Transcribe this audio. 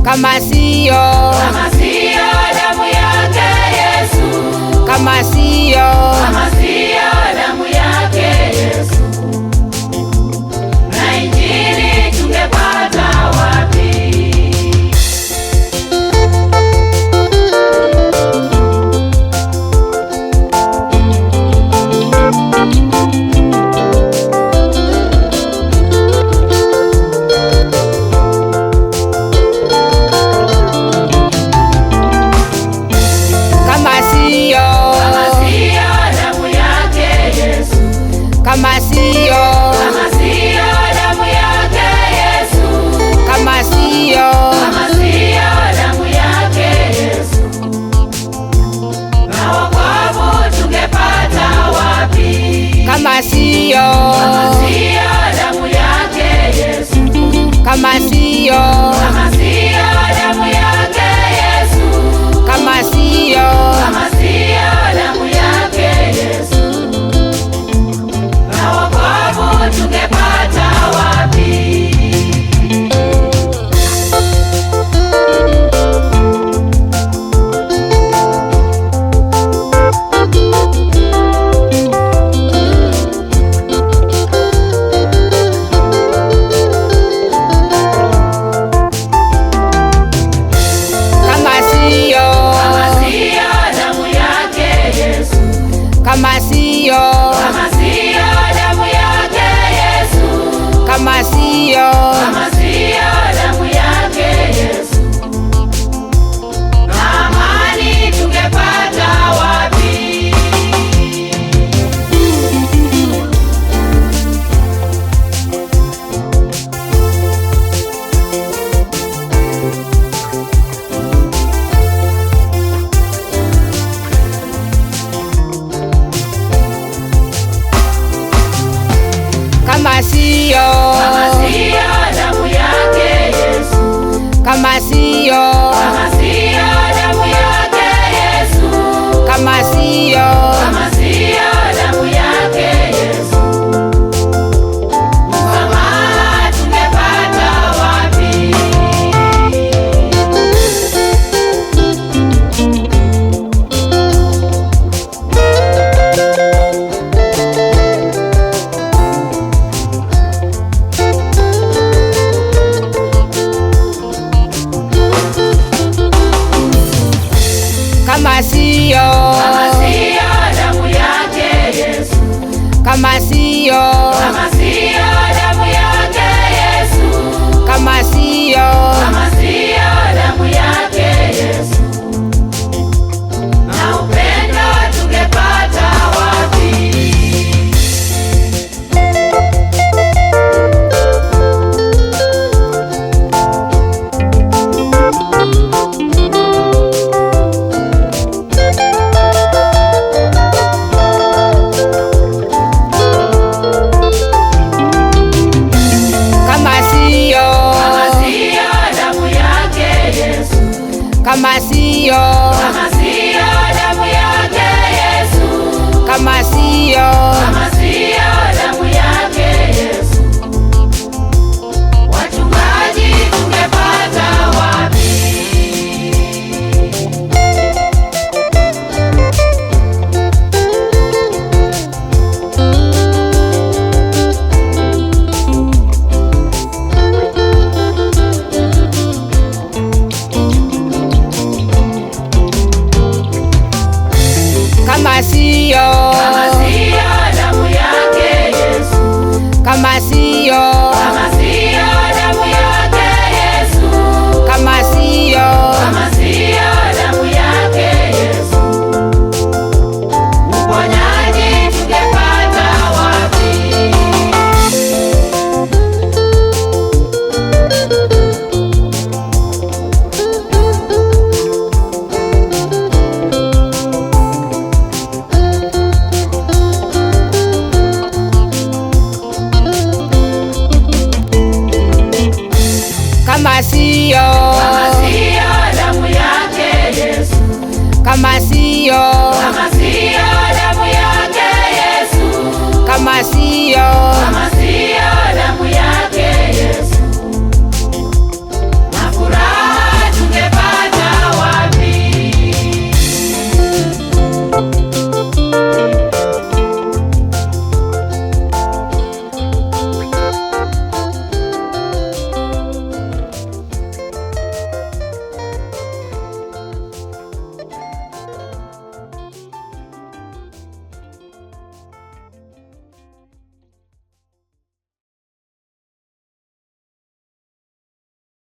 kama siyo damu yake Yesu, kama siyo damu yake Yesu, na injili tungepata wapi? kama siyo damu yake Yesu, kama siyo damu yake Yesu, kama siyo damu yake Yesu, na wokovu tungepata wapi? kama siyo damu yake Yesu, kama siyo damu yake Yesu, kama siyo damu yake Yesu, na wokovu tungepata wapi? kama siyo damu yake Yesu, kama siyo damu yake Yesu, kama siyo damu yake Yesu, na amani tungepata wapi? kama siyo damu yake Yesu, kama siyo damu yake Yesu, kama siyo damu yake Yesu, msamaha tungepata wapi? kama siyo damu yake Yesu, kama siyo damu yake Yesu, kama siyo damu yake Yesu, na upendo tungepata wapi? kama siyo damu yake Yesu, kama siyo damu yake Yesu, kama siyo damu yake Yesu, wachungaji tungepata wapi? kama siyo damu yake Yesu, kama siyo damu yake Yesu, kama siyo damu yake Yesu, uponyaji tungepata wapi? kama siyo damu yake Yesu, kama siyo